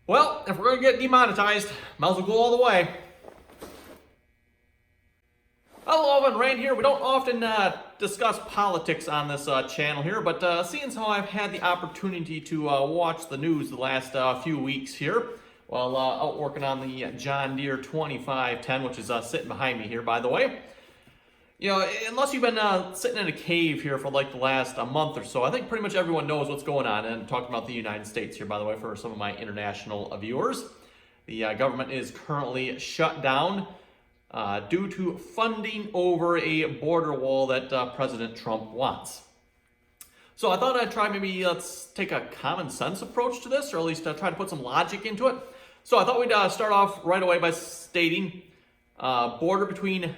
Well, if we're going to get demonetized, might as well go all the way. Hello, Evan Rand here. We don't often discuss politics on this channel here, but seeing how I've had the opportunity to watch the news the last few weeks here, while out working on the John Deere 2510, which is sitting behind me here, by the way. You know, unless you've been sitting in a cave here for like the last month or so, I think pretty much everyone knows what's going on. And I'm talking about the United States here, by the way, for some of my international viewers. The government is currently shut down due to funding over a border wall that President Trump wants. So I thought I'd try let's take a common sense approach to this, or at least try to put some logic into it. So I thought we'd start off right away by stating border between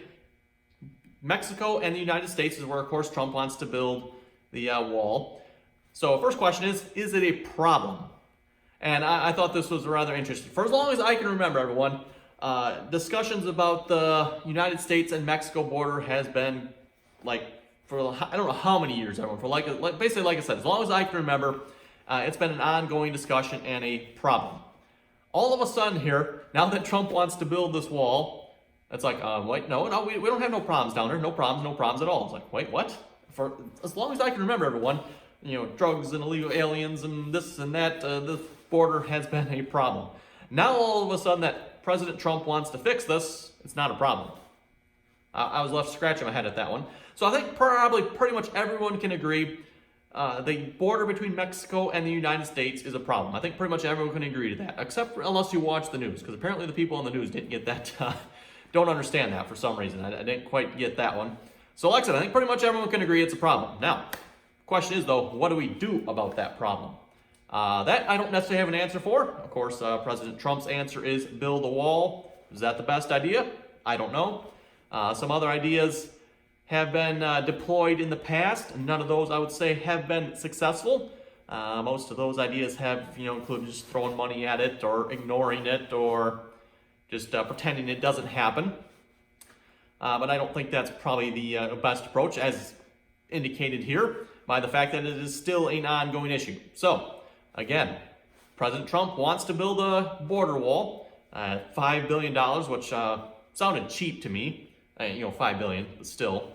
Mexico and the United States is where, of course, Trump wants to build the wall. So first question is it a problem? And I thought this was rather interesting. For as long as I can remember, everyone, discussions about the United States and Mexico border has been like for I don't know how many years, everyone. For basically, like I said, as long as I can remember, it's been an ongoing discussion and a problem. All of a sudden here, now that Trump wants to build this wall, it's like, wait, no, we don't have no problems down there. No problems at all. It's like, wait, what? For as long as I can remember, everyone, you know, drugs and illegal aliens and this and that, this border has been a problem. Now all of a sudden that President Trump wants to fix this, it's not a problem. I was left scratching my head at that one. So I think probably pretty much everyone can agree the border between Mexico and the United States is a problem. I think pretty much everyone can agree to that, except unless you watch the news, because apparently the people on the news didn't get that. Don't understand that for some reason. I didn't quite get that one. So like I said, I think pretty much everyone can agree it's a problem. Now, question is though, what do we do about that problem? That I don't necessarily have an answer for. Of course, President Trump's answer is build a wall. Is that the best idea? I don't know. Some other ideas have been deployed in the past. None of those, I would say, have been successful. Most of those ideas have, included just throwing money at it or ignoring it or just pretending it doesn't happen. But I don't think that's probably the best approach, as indicated here by the fact that it is still an ongoing issue. So, again, President Trump wants to build a border wall at $5 billion, which sounded cheap to me. $5 billion, but still,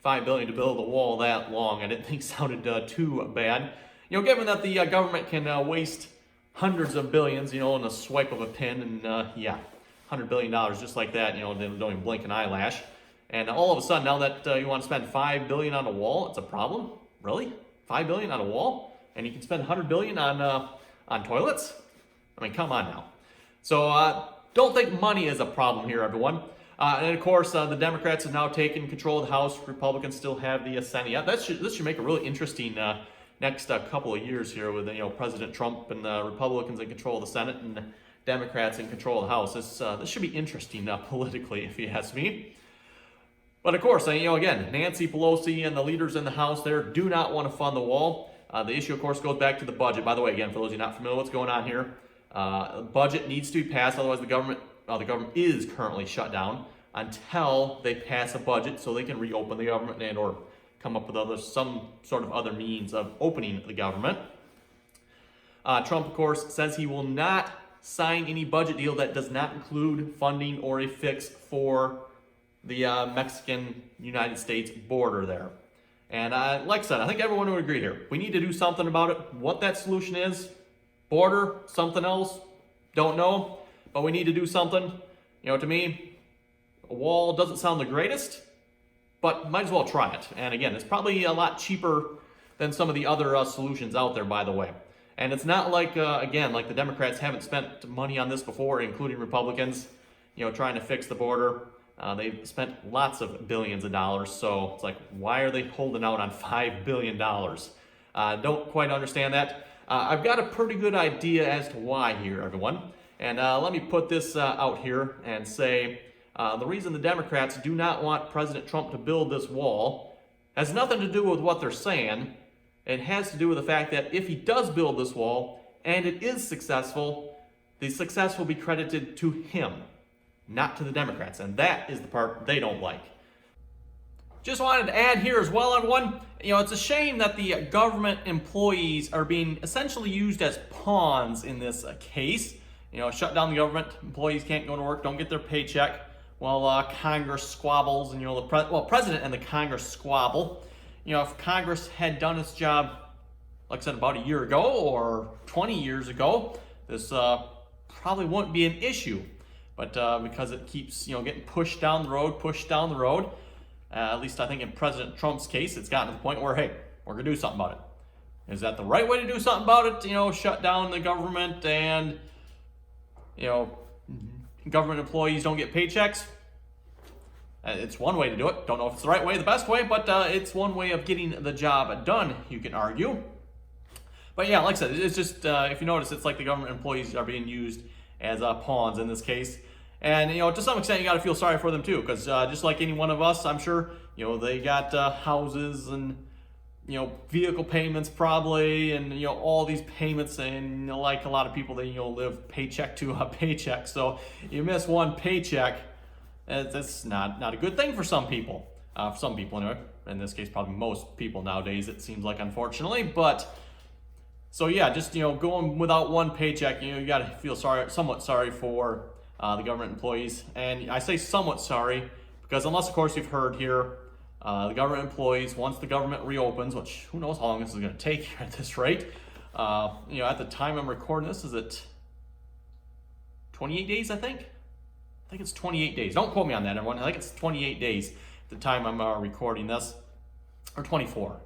$5 billion to build a wall that long, I didn't think sounded too bad. Given that the government can waste hundreds of billions, in a swipe of a pen, and $100 billion just like that, they don't even blink an eyelash. And all of a sudden, now that you want to spend $5 billion on a wall, it's a problem? Really? $5 billion on a wall? And you can spend $100 billion on toilets? I mean, come on now. So don't think money is a problem here, everyone. And of course, the Democrats have now taken control of the House. Republicans still have the Senate. Yeah, this should make a really interesting next couple of years here with President Trump and the Republicans in control of the Senate and Democrats in control of the House. This should be interesting politically, if you ask me. But of course, again, Nancy Pelosi and the leaders in the House there do not want to fund the wall. The issue, of course, goes back to the budget. By the way, again, for those of you not familiar with what's going on here, the budget needs to be passed. Otherwise, the government is currently shut down until they pass a budget so they can reopen the government and or come up with some sort of other means of opening the government. Trump, of course, says he will not sign any budget deal that does not include funding or a fix for the Mexican-United States border there. And like I said, I think everyone would agree here. We need to do something about it. What that solution is, border, something else, don't know. But we need to do something. To me, a wall doesn't sound the greatest, but might as well try it. And again, it's probably a lot cheaper than some of the other solutions out there, by the way. And it's not like, again, like the Democrats haven't spent money on this before, including Republicans, trying to fix the border. They've spent lots of billions of dollars. So it's like, why are they holding out on $5 billion? Don't quite understand that. I've got a pretty good idea as to why here, everyone. And let me put this out here and say the reason the Democrats do not want President Trump to build this wall has nothing to do with what they're saying. It has to do with the fact that if he does build this wall and it is successful, the success will be credited to him, not to the Democrats. And that is the part they don't like. Just wanted to add here as well, everyone, it's a shame that the government employees are being essentially used as pawns in this case. shut down the government. Employees can't go to work, don't get their paycheck. Well, Congress squabbles, and the president and the Congress squabble. If Congress had done its job, like I said, about a year ago or 20 years ago, this probably wouldn't be an issue. But because it keeps, getting pushed down the road, at least I think in President Trump's case, it's gotten to the point where, hey, we're gonna do something about it. Is that the right way to do something about it? Shut down the government and, government employees don't get paychecks? It's one way to do it. Don't know if it's the right way, the best way, but it's one way of getting the job done, you can argue. But yeah, like I said, it's just, if you notice, it's like the government employees are being used as pawns in this case. And, to some extent, you got to feel sorry for them too, because just like any one of us, I'm sure, they got houses and, vehicle payments probably, and, all these payments, and like a lot of people, they, live paycheck to a paycheck. So you miss one paycheck, that's not a good thing for some people. For some people, anyway. In this case, probably most people nowadays, it seems like, unfortunately. But so yeah, just going without one paycheck, you got to feel somewhat sorry for the government employees. And I say somewhat sorry because unless, of course, you've heard here, the government employees, once the government reopens, which who knows how long this is going to take at this rate. At the time I'm recording this, is it 28 days? I think it's 28 days. Don't quote me on that, everyone. I think it's 28 days at the time I'm recording this, or 24,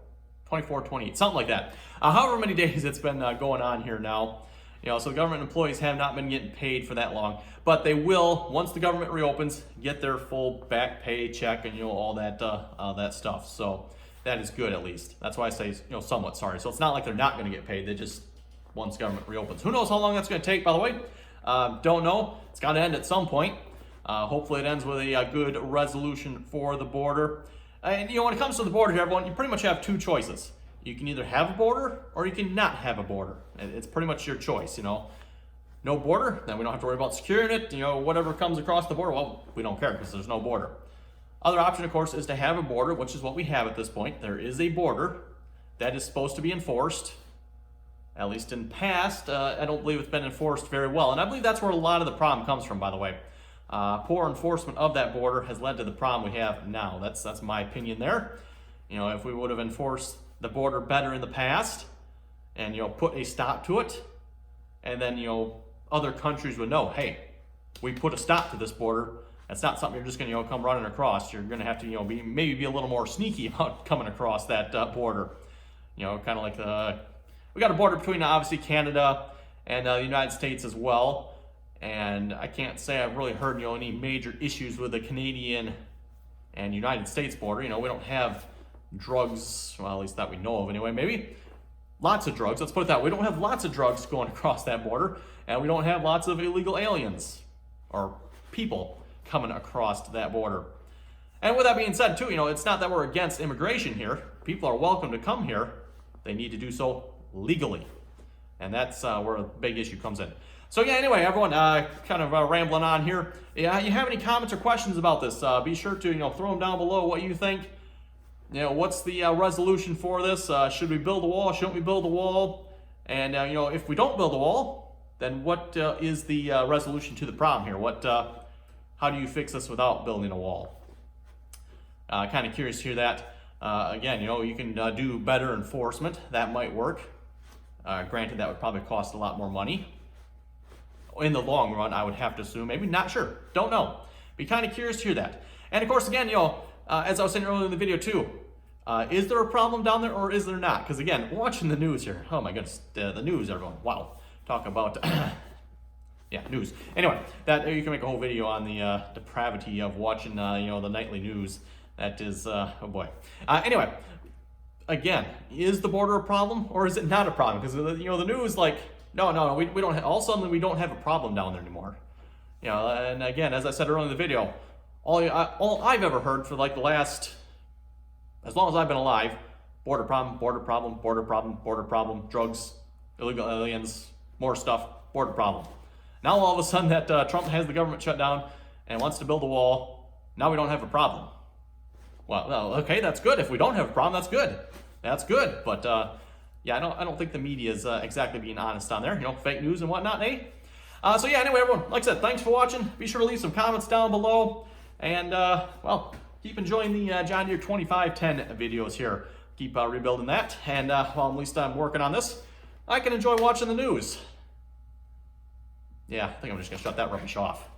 28, something like that. However many days it's been going on here now. So the government employees have not been getting paid for that long, but they will, once the government reopens, get their full back pay check and all that stuff. So that is good, at least. That's why I say somewhat sorry. So it's not like they're not going to get paid. They just, once government reopens, who knows how long that's going to take, by the way. Don't know. It's got to end at some point. Hopefully it ends with a good resolution for the border. And when it comes to the border here, everyone, you pretty much have two choices. You can either have a border or you can not have a border. It's pretty much your choice, No border, then we don't have to worry about securing it. Whatever comes across the border, well, we don't care because there's no border. Other option, of course, is to have a border, which is what we have at this point. There is a border that is supposed to be enforced, at least in past. I don't believe it's been enforced very well. And I believe that's where a lot of the problem comes from, by the way. Poor enforcement of that border has led to the problem we have now. That's my opinion there. If we would have enforced the border better in the past and put a stop to it, and then other countries would know, hey, we put a stop to this border. That's not something you're just going to come running across. You're going to have to maybe be a little more sneaky about coming across that border. Kind of like we got a border between obviously Canada and the United States as well. And I can't say I've really heard any major issues with the Canadian and United States border. We don't have drugs, well, at least that we know of anyway, maybe. Lots of drugs, let's put it that way. We don't have lots of drugs going across that border, and we don't have lots of illegal aliens or people coming across that border. And with that being said, too, it's not that we're against immigration here. People are welcome to come here. They need to do so legally. And that's where a big issue comes in. So yeah, anyway, everyone, kind of rambling on here. Yeah, you have any comments or questions about this? Be sure to throw them down below. What you think? What's the resolution for this? Should we build a wall? Shouldn't we build a wall? And if we don't build a wall, then what is the resolution to the problem here? How do you fix this without building a wall? Kind of curious to hear that. Again, you can do better enforcement. That might work. Granted, that would probably cost a lot more money. In the long run, I would have to assume. Maybe not sure. Don't know. Be kind of curious to hear that. And of course, again, as I was saying earlier in the video too, is there a problem down there or is there not? Because again, watching the news here. Oh my goodness, the news, everyone. Wow. Talk about, yeah, news. Anyway, that you can make a whole video on the depravity of watching, the nightly news. That is, oh boy. Anyway, again, is the border a problem or is it not a problem? Because the news, like, no, we don't. All of a sudden, we don't have a problem down there anymore. And again, as I said earlier in the video, all I've ever heard for like the last, as long as I've been alive, border problem, border problem, border problem, border problem, drugs, illegal aliens, more stuff, border problem. Now all of a sudden that Trump has the government shut down and wants to build a wall, now we don't have a problem. Well, okay, that's good. If we don't have a problem, that's good. That's good. But yeah, I don't think the media is exactly being honest on there. Fake news and whatnot, eh? So yeah, anyway, everyone, like I said, thanks for watching. Be sure to leave some comments down below. And, well, keep enjoying the John Deere 2510 videos here. Keep rebuilding that. And, well, at least I'm working on this. I can enjoy watching the news. Yeah, I think I'm just going to shut that rubbish off.